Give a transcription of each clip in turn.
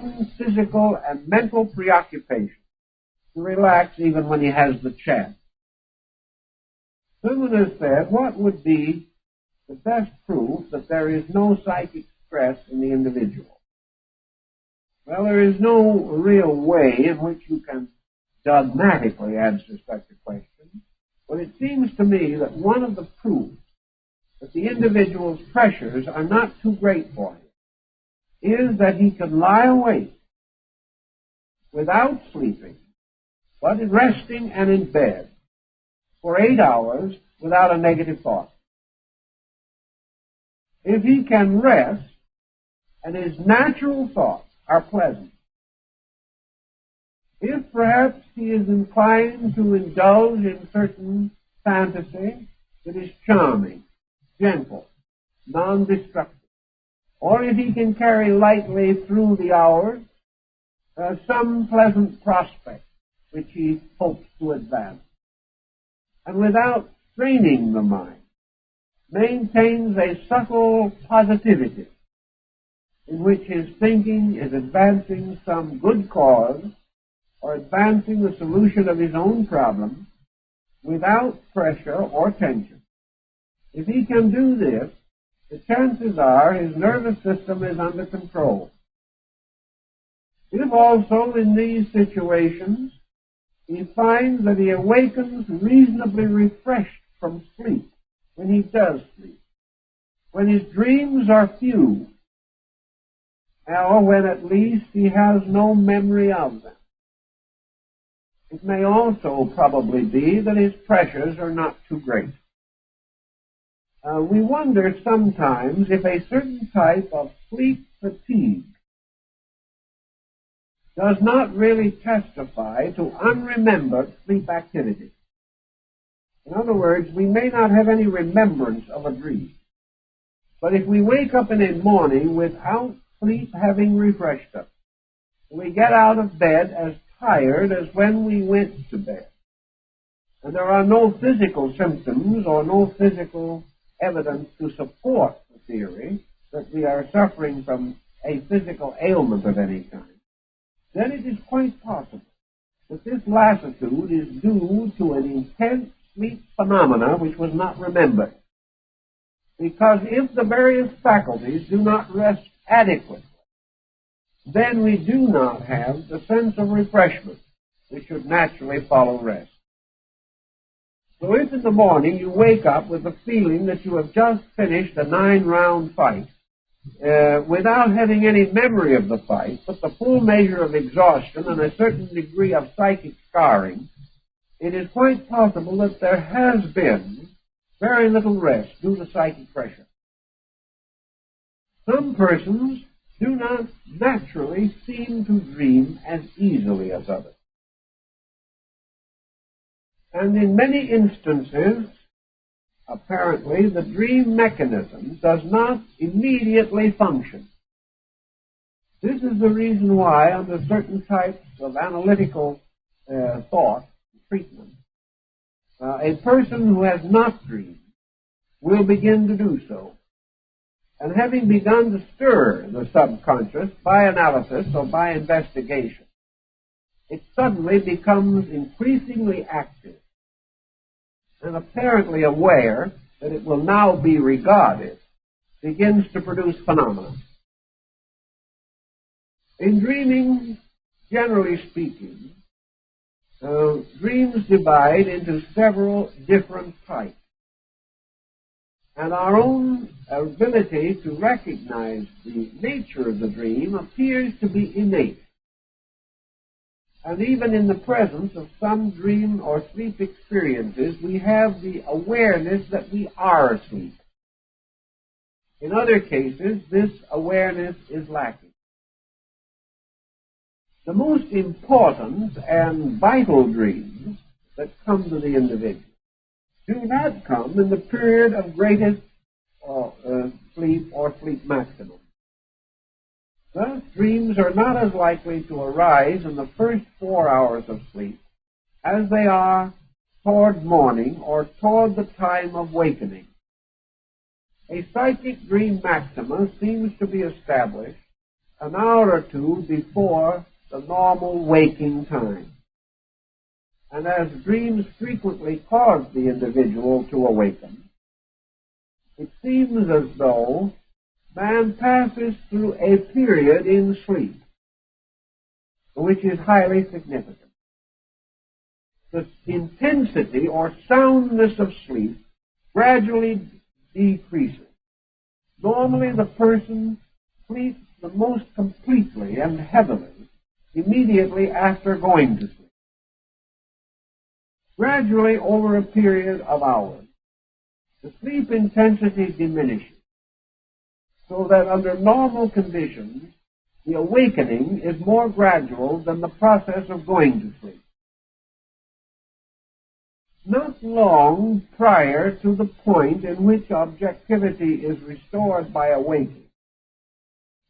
own physical and mental preoccupation to relax even when he has the chance. Someone has said, what would be the best proof that there is no psychic stress in the individual? Well, there is no real way in which you can dogmatically answer such a question, but it seems to me that one of the proofs that the individual's pressures are not too great for him is that he can lie awake without sleeping, but resting and in bed for 8 hours without a negative thought. If he can rest and his natural thoughts are pleasant, if perhaps he is inclined to indulge in certain fantasy that is charming, gentle, non-destructive, or if he can carry lightly through the hours some pleasant prospect which he hopes to advance, and without straining the mind, maintains a subtle positivity in which his thinking is advancing some good cause or advancing the solution of his own problem without pressure or tension. If he can do this, the chances are his nervous system is under control. If also in these situations he finds that he awakens reasonably refreshed from sleep when he does sleep, when his dreams are few, or when at least he has no memory of them. It may also probably be that his pressures are not too great. We wonder sometimes if a certain type of sleep fatigue does not really testify to unremembered sleep activity. In other words, we may not have any remembrance of a dream, but if we wake up in a morning without sleep having refreshed us, we get out of bed as tired as when we went to bed, and there are no physical symptoms or no physical evidence to support the theory that we are suffering from a physical ailment of any kind, then it is quite possible that this lassitude is due to an intense sleep phenomena which was not remembered. Because if the various faculties do not rest adequately, then we do not have the sense of refreshment which should naturally follow rest. So if in the morning you wake up with the feeling that you have just finished a 9-round fight, without having any memory of the fight, but the full measure of exhaustion and a certain degree of psychic scarring, it is quite possible that there has been very little rest due to psychic pressure. Some persons do not naturally seem to dream as easily as others. And in many instances, apparently, the dream mechanism does not immediately function. This is the reason why, under certain types of analytical thought treatment, a person who has not dreamed will begin to do so. And having begun to stir the subconscious by analysis or by investigation, it suddenly becomes increasingly active and apparently aware that it will now be regarded, begins to produce phenomena. In dreaming, generally speaking, dreams divide into several different types. And our own ability to recognize the nature of the dream appears to be innate. And even in the presence of some dream or sleep experiences, we have the awareness that we are asleep. In other cases, this awareness is lacking. The most important and vital dreams that come to the individual do not come in the period of greatest sleep or sleep maximum. Thus, dreams are not as likely to arise in the first 4 hours of sleep as they are toward morning or toward the time of wakening. A psychic dream maxima seems to be established an hour or two before the normal waking time. And as dreams frequently cause the individual to awaken, it seems as though man passes through a period in sleep, which is highly significant. The intensity or soundness of sleep gradually decreases. Normally the person sleeps the most completely and heavily immediately after going to sleep. Gradually, over a period of hours, the sleep intensity diminishes, so that under normal conditions, the awakening is more gradual than the process of going to sleep. Not long prior to the point in which objectivity is restored by awakening,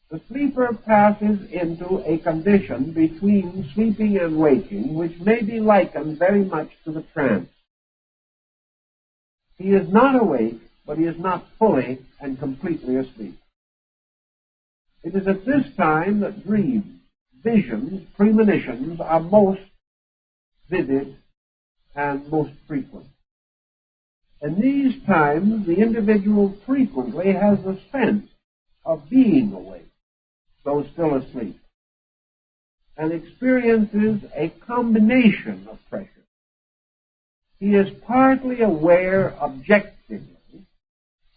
the sleeper passes into a condition between sleeping and waking which may be likened very much to the trance. He is not awake, but he is not fully and completely asleep. It is at this time that dreams, visions, premonitions are most vivid and most frequent. In these times, the individual frequently has a sense of being awake, though still asleep, and experiences a combination of pressure. He is partly aware objectively,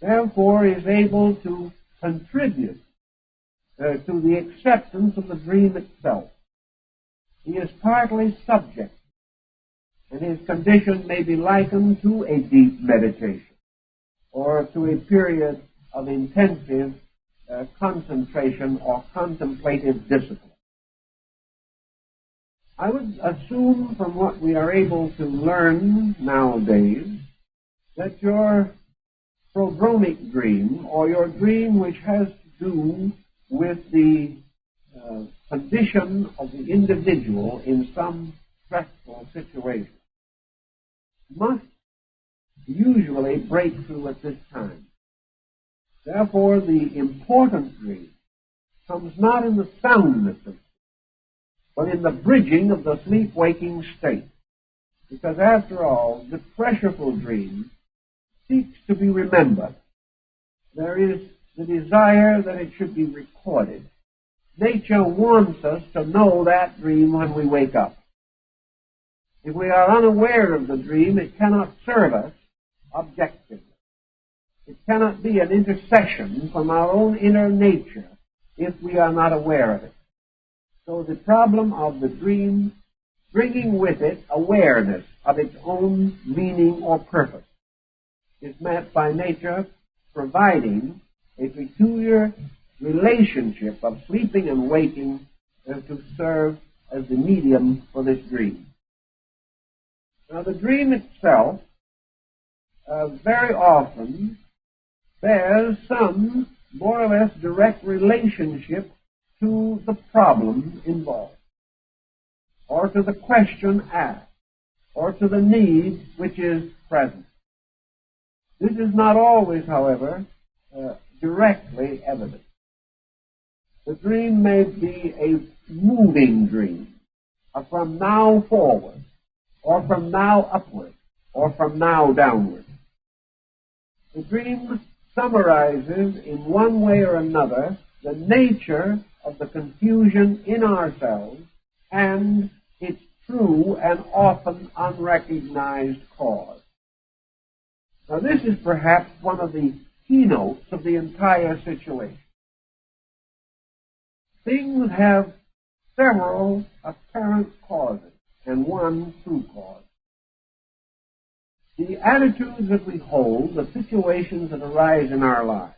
therefore is able to contribute to the acceptance of the dream itself. He is partly subject, and his condition may be likened to a deep meditation or to a period of intensive concentration or contemplative discipline. I would assume from what we are able to learn nowadays that your prodromic dream, or your dream which has to do with the condition of the individual in some stressful situation, must usually break through at this time. Therefore, the important dream comes not in the soundness of sleep, but in the bridging of the sleep-waking state. Because after all, the pressureful dream seeks to be remembered. There is the desire that it should be recorded. Nature wants us to know that dream when we wake up. If we are unaware of the dream, it cannot serve us objectively. It cannot be an intercession from our own inner nature if we are not aware of it. So the problem of the dream, bringing with it awareness of its own meaning or purpose, is met by nature providing a peculiar relationship of sleeping and waking to serve as the medium for this dream. Now, the dream itself very often bears some more or less direct relationship to the problem involved, or to the question asked, or to the need which is present. This is not always, however, directly evident. The dream may be a moving dream, a from now forward, or from now upward, or from now downward. The dream summarizes in one way or another the nature of the confusion in ourselves and its true and often unrecognized cause. Now, this is perhaps one of the keynotes of the entire situation. Things have several apparent causes and one true cause. The attitudes that we hold, the situations that arise in our lives,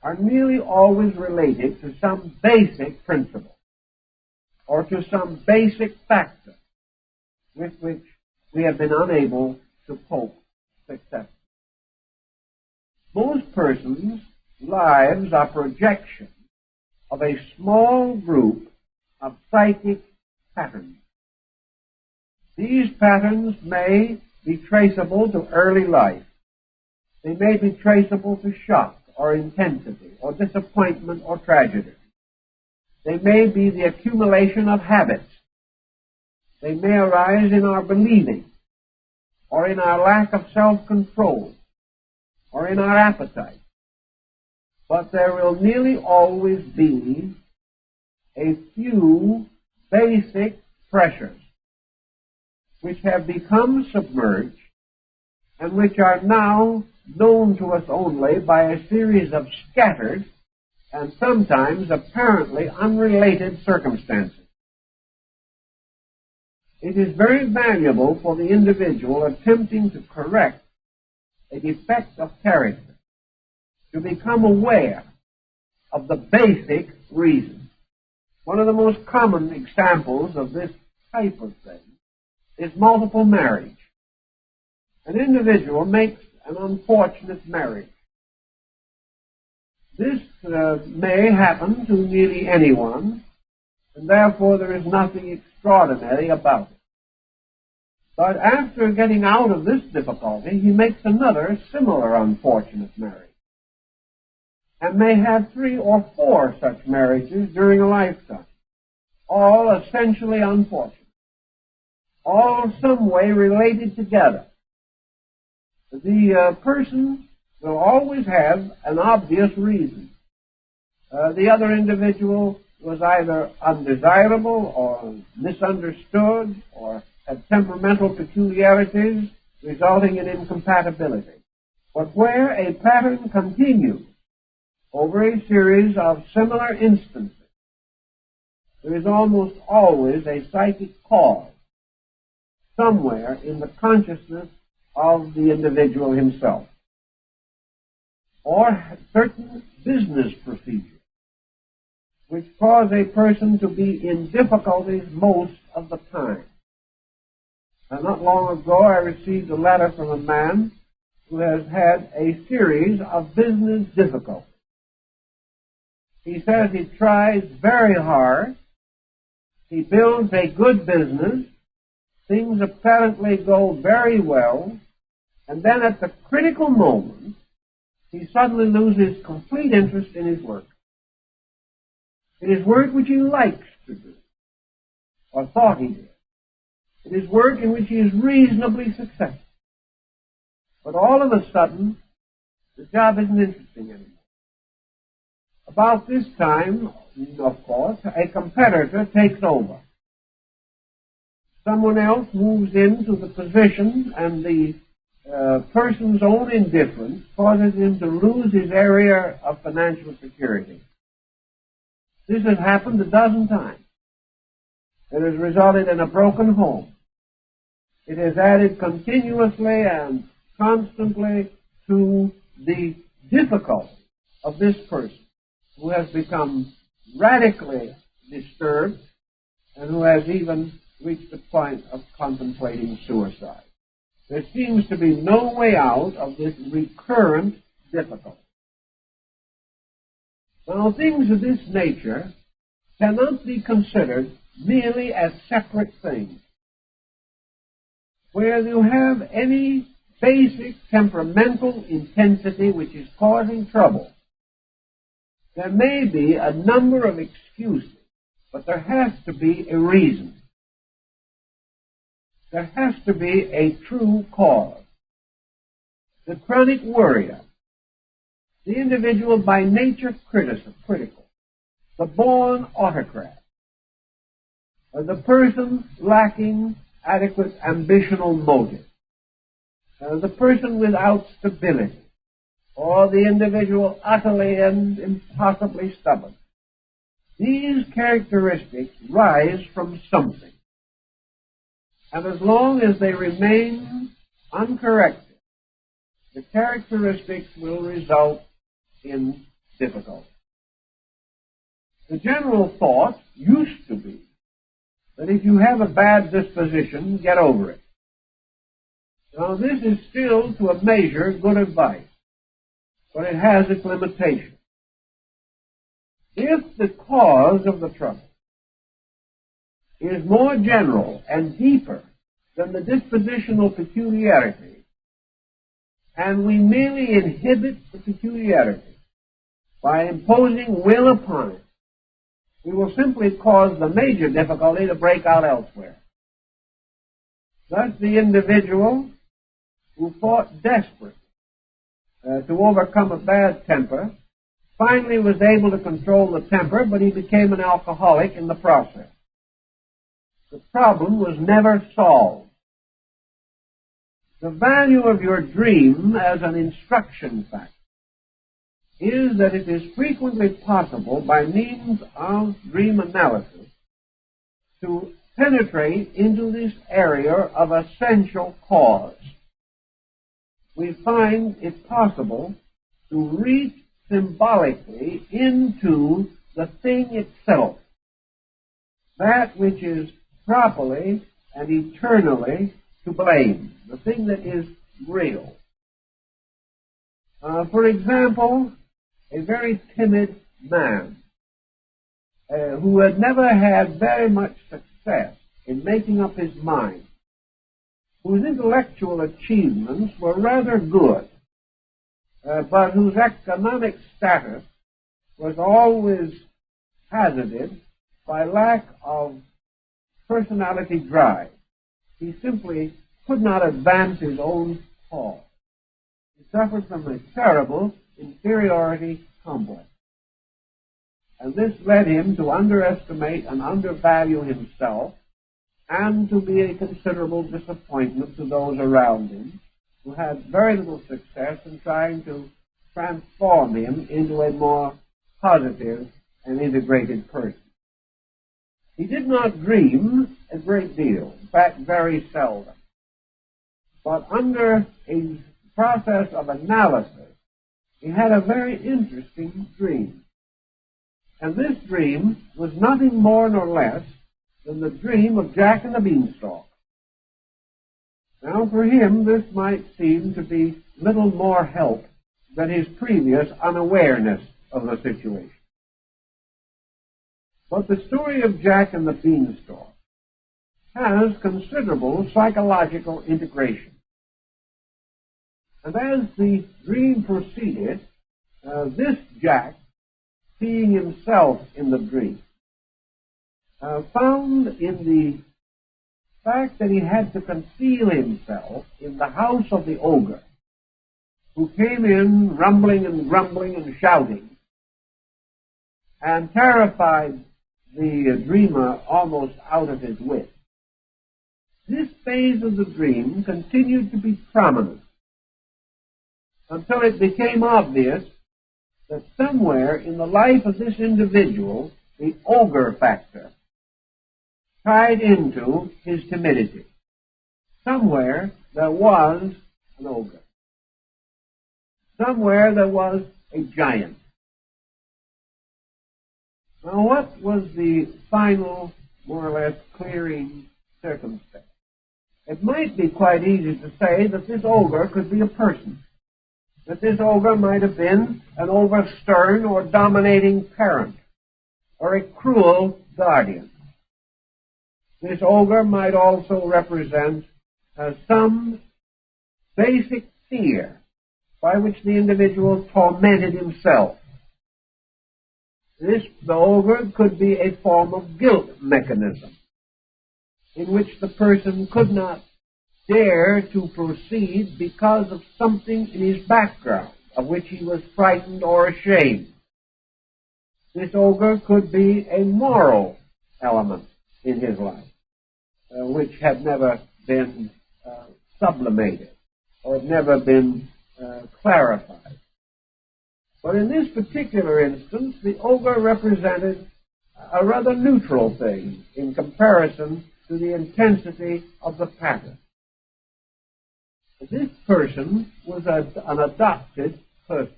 are nearly always related to some basic principle or to some basic factor with which we have been unable to cope successfully. Most persons' lives are projections of a small group of psychic patterns. These patterns may be traceable to early life. They may be traceable to shock or intensity or disappointment or tragedy. They may be the accumulation of habits. They may arise in our believing, or in our lack of self-control, or in our appetite. But there will nearly always be a few basic pressures which have become submerged and which are now known to us only by a series of scattered and sometimes apparently unrelated circumstances. It is very valuable for the individual attempting to correct a defect of character to become aware of the basic reason. One of the most common examples of this type of thing is multiple marriage. An individual makes an unfortunate marriage. This may happen to nearly anyone, and therefore there is nothing extraordinary about it. But after getting out of this difficulty, he makes another similar unfortunate marriage, and may have 3 or 4 such marriages during a lifetime, all essentially unfortunate, all some way related together. The person will always have an obvious reason. The other individual was either undesirable or misunderstood or had temperamental peculiarities resulting in incompatibility. But where a pattern continues over a series of similar instances, there is almost always a psychic cause somewhere in the consciousness of the individual himself, or certain business procedures which cause a person to be in difficulties most of the time. And not long ago I received a letter from a man who has had a series of business difficulties. He says he tries very hard, he builds a good business, things apparently go very well, and then at the critical moment, he suddenly loses complete interest in his work. It is work which he likes to do, or thought he did. It is work in which he is reasonably successful. But all of a sudden, the job isn't interesting anymore. About this time, of course, a competitor takes over. Someone else moves into the position, and the person's own indifference causes him to lose his area of financial security. This has happened a dozen times. It has resulted in a broken home. It has added continuously and constantly to the difficulty of this person, who has become radically disturbed and who has even reached the point of contemplating suicide. There seems to be no way out of this recurrent difficulty. Now, things of this nature cannot be considered merely as separate things. Where you have any basic temperamental intensity which is causing trouble, there may be a number of excuses, but there has to be a reason. There has to be a true cause. The chronic worrier, the individual by nature critical, the born autocrat, the person lacking adequate ambitional motive, the person without stability, or the individual utterly and impossibly stubborn. These characteristics rise from something. And as long as they remain uncorrected, the characteristics will result in difficulty. The general thought used to be that if you have a bad disposition, get over it. Now, this is still, to a measure, good advice, but it has its limitations. If the cause of the trouble is more general and deeper than the dispositional peculiarity, and we merely inhibit the peculiarity by imposing will upon it, we will simply cause the major difficulty to break out elsewhere. Thus, the individual who fought desperately to overcome a bad temper finally was able to control the temper, but he became an alcoholic in the process. The problem was never solved. The value of your dream as an instruction factor is that it is frequently possible by means of dream analysis to penetrate into this area of essential cause. We find it possible to reach symbolically into the thing itself, that which is properly and eternally to blame, the thing that is real. For example, a very timid man who had never had very much success in making up his mind, whose intellectual achievements were rather good, but whose economic status was always hazarded by lack of personality drive. He simply could not advance his own cause. He suffered from a terrible inferiority complex. And this led him to underestimate and undervalue himself and to be a considerable disappointment to those around him who had very little success in trying to transform him into a more positive and integrated person. He did not dream a great deal, in fact, very seldom. But under a process of analysis, he had a very interesting dream. And this dream was nothing more nor less than the dream of Jack and the Beanstalk. Now, for him, this might seem to be little more help than his previous unawareness of the situation. But the story of Jack and the Beanstalk has considerable psychological integration. And as the dream proceeded, this Jack, seeing himself in the dream, found in the fact that he had to conceal himself in the house of the ogre, who came in rumbling and grumbling and shouting, and terrified the dreamer almost out of his wits. This phase of the dream continued to be prominent until it became obvious that somewhere in the life of this individual, the ogre factor tied into his timidity. Somewhere there was an ogre. Somewhere there was a giant. Now, what was the final, more or less, clearing circumstance? It might be quite easy to say that this ogre could be a person. That this ogre might have been an over-stern or dominating parent, or a cruel guardian. This ogre might also represent some basic fear by which the individual tormented himself. The ogre could be a form of guilt mechanism in which the person could not dare to proceed because of something in his background of which he was frightened or ashamed. This ogre could be a moral element in his life, which had never been sublimated or had never been clarified. But in this particular instance, the ogre represented a rather neutral thing in comparison to the intensity of the pattern. This person was an adopted person.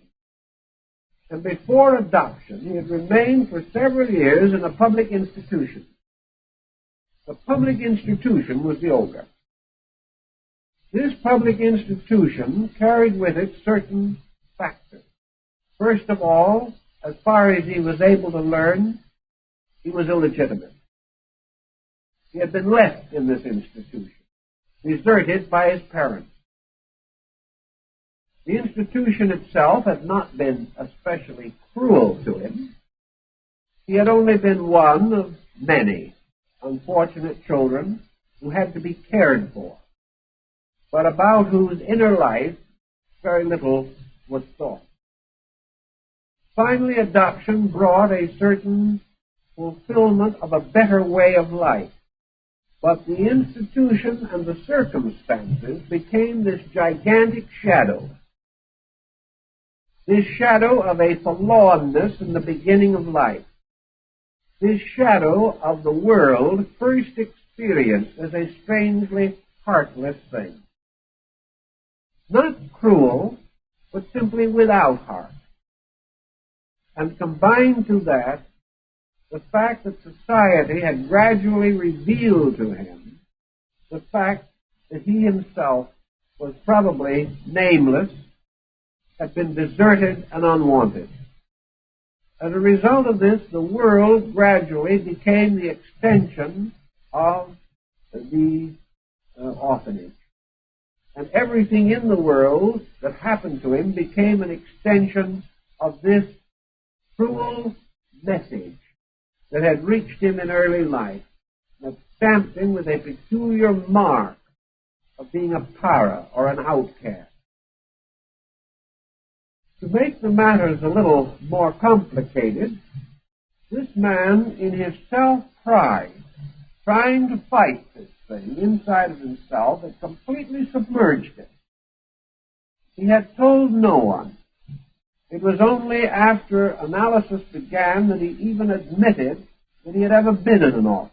And before adoption, he had remained for several years in a public institution. The public institution was the ogre. This public institution carried with it certain factors. First of all, as far as he was able to learn, he was illegitimate. He had been left in this institution, deserted by his parents. The institution itself had not been especially cruel to him. He had only been one of many unfortunate children who had to be cared for, but about whose inner life very little was thought. Finally, adoption brought a certain fulfillment of a better way of life, but the institution and the circumstances became this gigantic shadow, this shadow of a forlornness in the beginning of life, this shadow of the world first experienced as a strangely heartless thing. Not cruel, but simply without heart. And combined to that, the fact that society had gradually revealed to him the fact that he himself was probably nameless, had been deserted and unwanted. As a result of this, the world gradually became the extension of the orphanage. And everything in the world that happened to him became an extension of this cruel message that had reached him in early life, that stamped him with a peculiar mark of being a para or an outcast. To make the matters a little more complicated, this man, in his self-pride, trying to fight this thing inside of himself, had completely submerged it. He had told no one. It was only after analysis began that he even admitted that he had ever been in an orphan.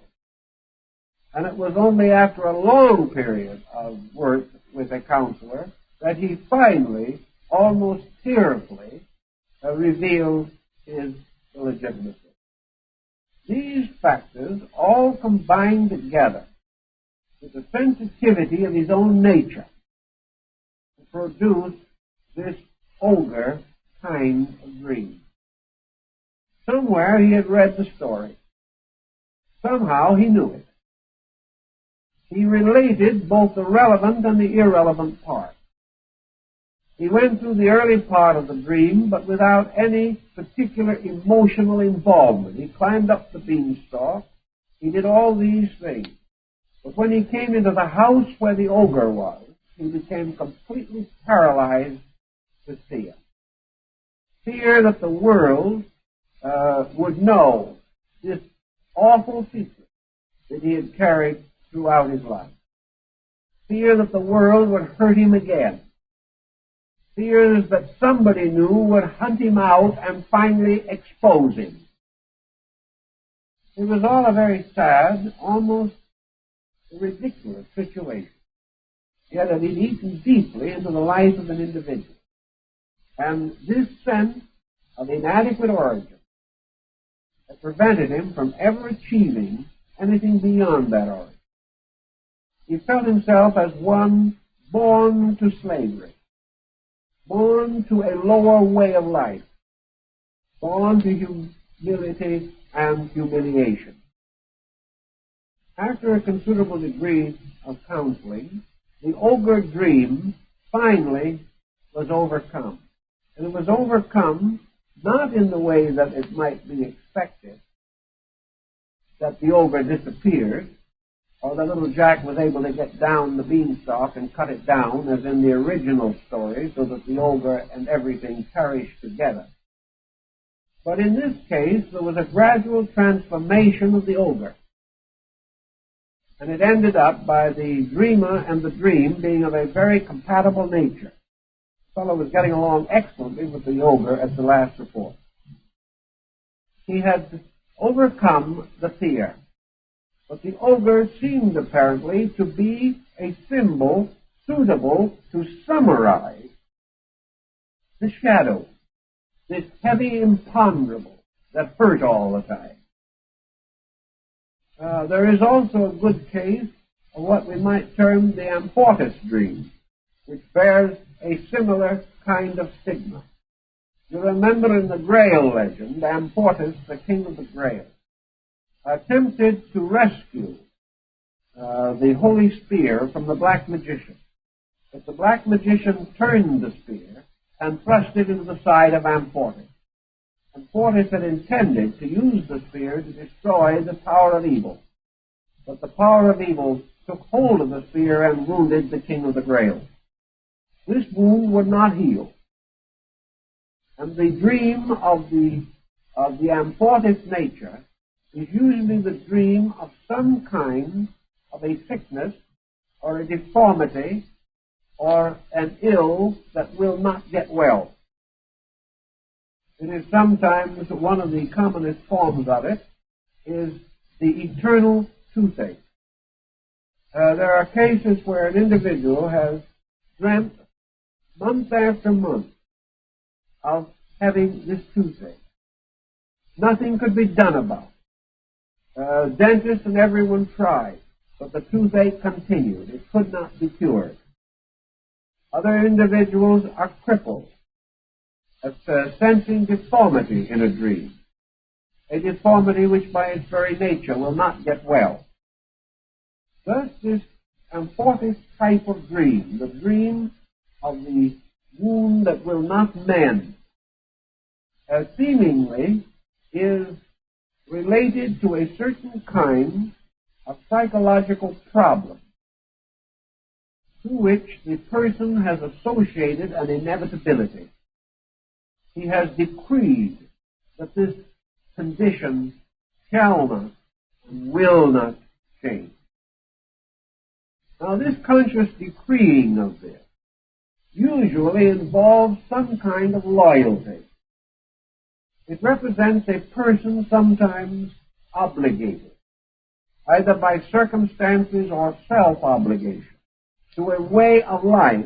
And it was only after a long period of work with a counselor that he finally, almost tearfully, revealed his illegitimacy. These factors all combined together with the sensitivity of his own nature to produce this ogre kind of dream. Somewhere he had read the story. Somehow he knew it. He related both the relevant and the irrelevant parts. He went through the early part of the dream, but without any particular emotional involvement. He climbed up the beanstalk. He did all these things. But when he came into the house where the ogre was, he became completely paralyzed with fear. Fear that the world would know this awful secret that he had carried throughout his life. Fear that the world would hurt him again. Fears that somebody new would hunt him out and finally expose him. It was all a very sad, almost ridiculous situation. Yet it had eaten deeply into the life of an individual. And this sense of inadequate origin had prevented him from ever achieving anything beyond that origin. He felt himself as one born to slavery, born to a lower way of life, born to humility and humiliation. After a considerable degree of counseling, the ogre dream finally was overcome. And it was overcome not in the way that it might be expected, that the ogre disappeared, or that little Jack was able to get down the beanstalk and cut it down, as in the original story, so that the ogre and everything perished together. But in this case, there was a gradual transformation of the ogre. And it ended up by the dreamer and the dream being of a very compatible nature. The fellow was getting along excellently with the ogre at the last report. He had overcome the fear. But the ogre seemed apparently to be a symbol suitable to summarize the shadow, this heavy imponderable that hurt all the time. There is also a good case of what we might term the Amportis dream, which bears a similar kind of stigma. You remember in the Grail legend, Amportis, the king of the Grail, attempted to rescue the holy spear from the black magician. But the black magician turned the spear and thrust it into the side of Amportis. And Fortis had intended to use the spear to destroy the power of evil. But the power of evil took hold of the spear and wounded the King of the Grail. This wound would not heal. And the dream of the amphotis nature is usually the dream of some kind of a sickness or a deformity or an ill that will not get well. It is sometimes one of the commonest forms of it is the eternal toothache. There are cases where an individual has dreamt month after month of having this toothache. Nothing could be done about it. Dentists and everyone tried, but the toothache continued. It could not be cured. Other individuals are crippled at sensing deformity in a dream, a deformity which by its very nature will not get well. Thus, this amphotis type of dream, the dream of the wound that will not mend, seemingly is related to a certain kind of psychological problem to which the person has associated an inevitability. He has decreed that this condition shall not and will not change. Now, this conscious decreeing of this usually involves some kind of loyalty. It represents a person sometimes obligated, either by circumstances or self-obligation, to a way of life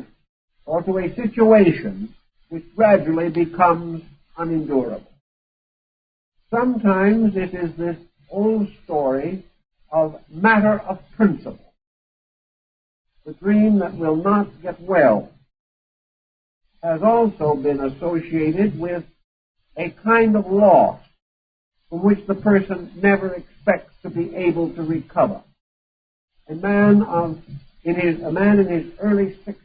or to a situation which gradually becomes unendurable. Sometimes it is this old story of matter of principle, the dream that will not get well, has also been associated with a kind of loss from which the person never expects to be able to recover. A man in his early 60s,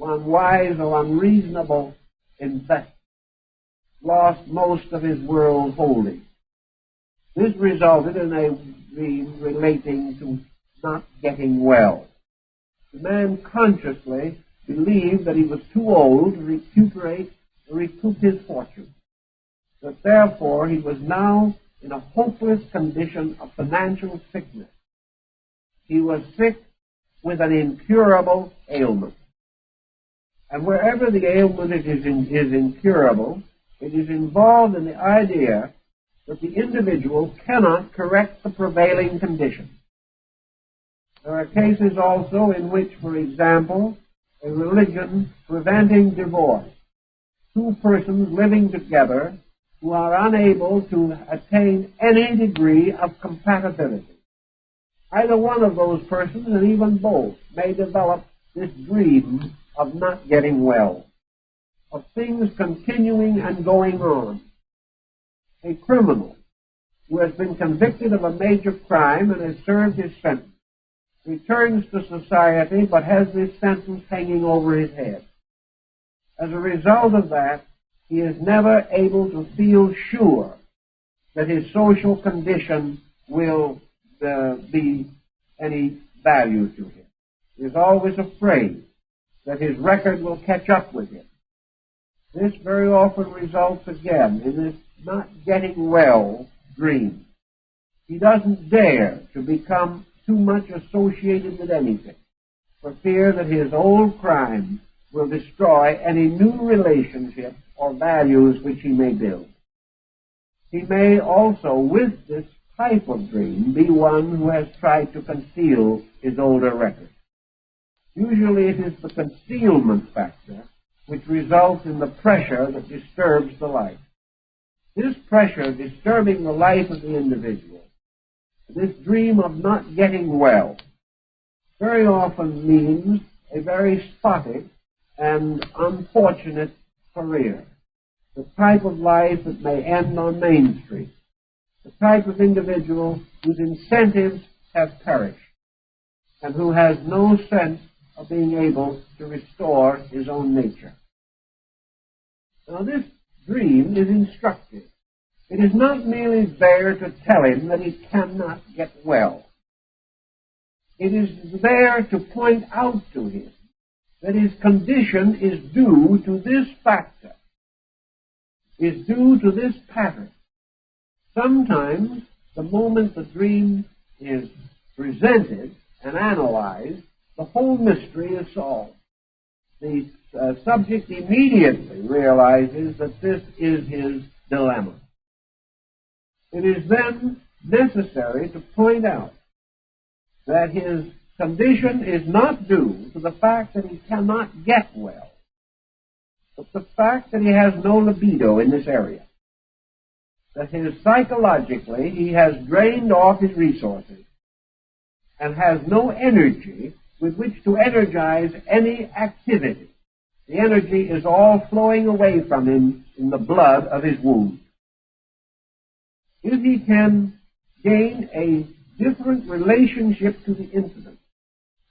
unwise or unreasonable investment, lost most of his world holdings. This resulted in a dream relating to not getting well. The man consciously believed that he was too old to recoup his fortune, that therefore he was now in a hopeless condition of financial sickness. He was sick with an incurable ailment. And wherever the ailment is incurable, it is involved in the idea that the individual cannot correct the prevailing condition. There are cases also in which, for example, a religion preventing divorce, two persons living together who are unable to attain any degree of compatibility. Either one of those persons, and even both, may develop this dream of not getting well, of things continuing and going on. A criminal who has been convicted of a major crime and has served his sentence returns to society but has this sentence hanging over his head. As a result of that, he is never able to feel sure that his social condition will be any value to him. He is always afraid that his record will catch up with him. This very often results again in this not getting well dream. He doesn't dare to become too much associated with anything, for fear that his old crime will destroy any new relationships or values which he may build. He may also, with this type of dream, be one who has tried to conceal his older record. Usually it is the concealment factor which results in the pressure that disturbs the life. This pressure disturbing the life of the individual, this dream of not getting well, very often means a very spotty and unfortunate career, the type of life that may end on Main Street, the type of individual whose incentives have perished, and who has no sense of being able to restore his own nature. Now, this dream is instructive It is not merely there to tell him that he cannot get well. It is there to point out to him that his condition is due to this factor, is due to this pattern. Sometimes, the moment the dream is presented and analyzed, the whole mystery is solved. The subject immediately realizes that this is his dilemma. It is then necessary to point out that his condition is not due to the fact that he cannot get well, but the fact that he has no libido in this area. That psychologically he has drained off his resources and has no energy with which to energize any activity. The energy is all flowing away from him in the blood of his wound. If he can gain a different relationship to the incident,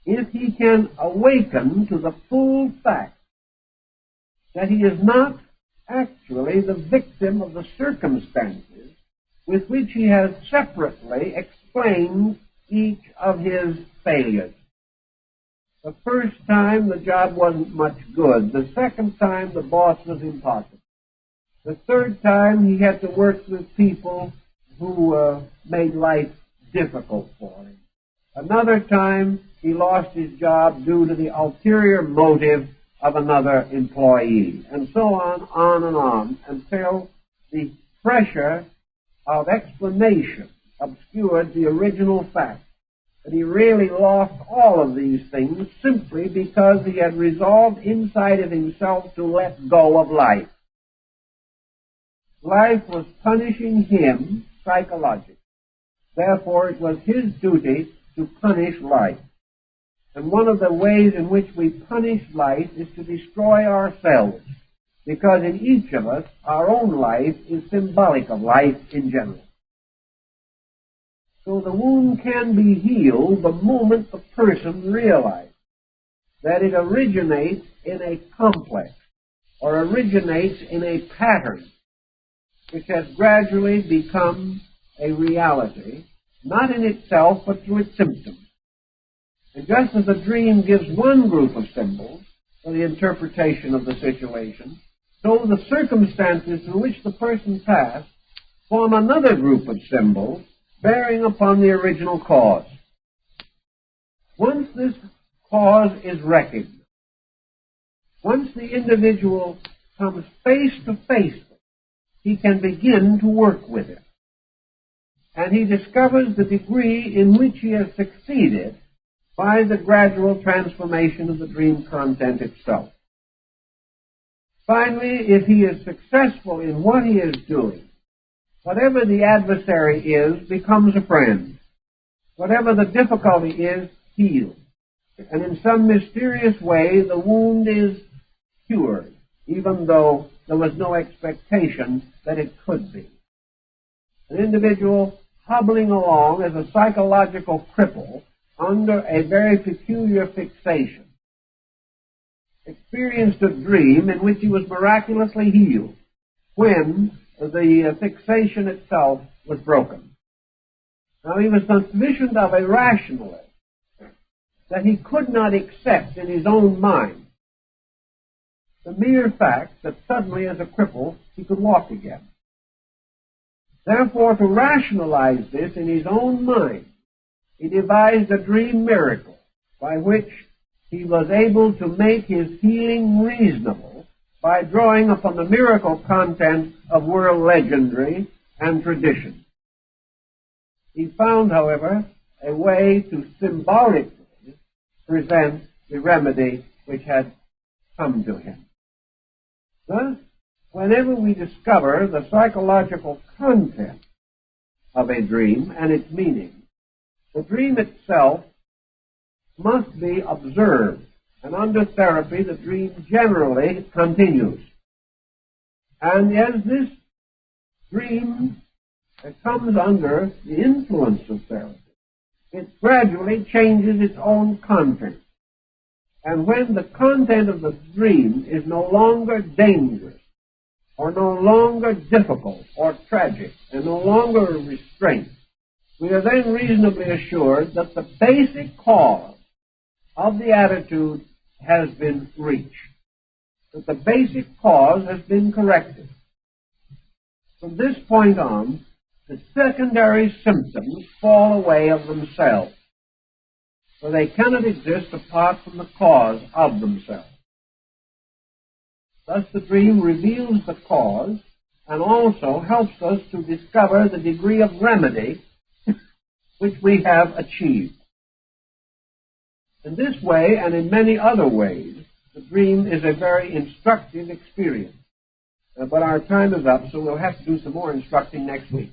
if he can awaken to the full fact that he is not actually the victim of the circumstances with which he has separately explained each of his failures. The first time the job wasn't much good. The second time the boss was impossible. The third time he had to work with people who made life difficult for him. Another time he lost his job due to the ulterior motive of another employee, and so on and on, until the pressure of explanation obscured the original fact that he really lost all of these things simply because he had resolved inside of himself to let go of life. Life was punishing him psychologically. Therefore, it was his duty to punish life. And one of the ways in which we punish life is to destroy ourselves, because in each of us, our own life is symbolic of life in general. So the wound can be healed the moment the person realizes that it originates in a complex, or originates in a pattern, which has gradually become a reality, not in itself, but through its symptoms. And just as a dream gives one group of symbols for the interpretation of the situation, so the circumstances through which the person passed form another group of symbols bearing upon the original cause. Once this cause is recognized, once the individual comes face to face with it, he can begin to work with it. And he discovers the degree in which he has succeeded by the gradual transformation of the dream content itself. Finally, if he is successful in what he is doing, whatever the adversary is becomes a friend. Whatever the difficulty is, healed. And in some mysterious way, the wound is cured, even though there was no expectation that it could be. An individual hobbling along as a psychological cripple under a very peculiar fixation experienced a dream in which he was miraculously healed when the fixation itself was broken. Now, he was sufficient of a rationalist that he could not accept in his own mind the mere fact that suddenly, as a cripple, he could walk again. Therefore, to rationalize this in his own mind, he devised a dream miracle by which he was able to make his healing reasonable by drawing upon the miracle content of world legendary and tradition. He found, however, a way to symbolically present the remedy which had come to him. Thus, whenever we discover the psychological content of a dream and its meaning, the dream itself must be observed, and under therapy the dream generally continues. And as this dream comes under the influence of therapy, it gradually changes its own content. And when the content of the dream is no longer dangerous, or no longer difficult or tragic, and no longer a restraint, we are then reasonably assured that the basic cause of the attitude has been reached, that the basic cause has been corrected. From this point on, the secondary symptoms fall away of themselves, for they cannot exist apart from the cause of themselves. Thus the dream reveals the cause and also helps us to discover the degree of remedy which we have achieved. In this way, and in many other ways, the dream is a very instructive experience. But our time is up, so we'll have to do some more instructing next week.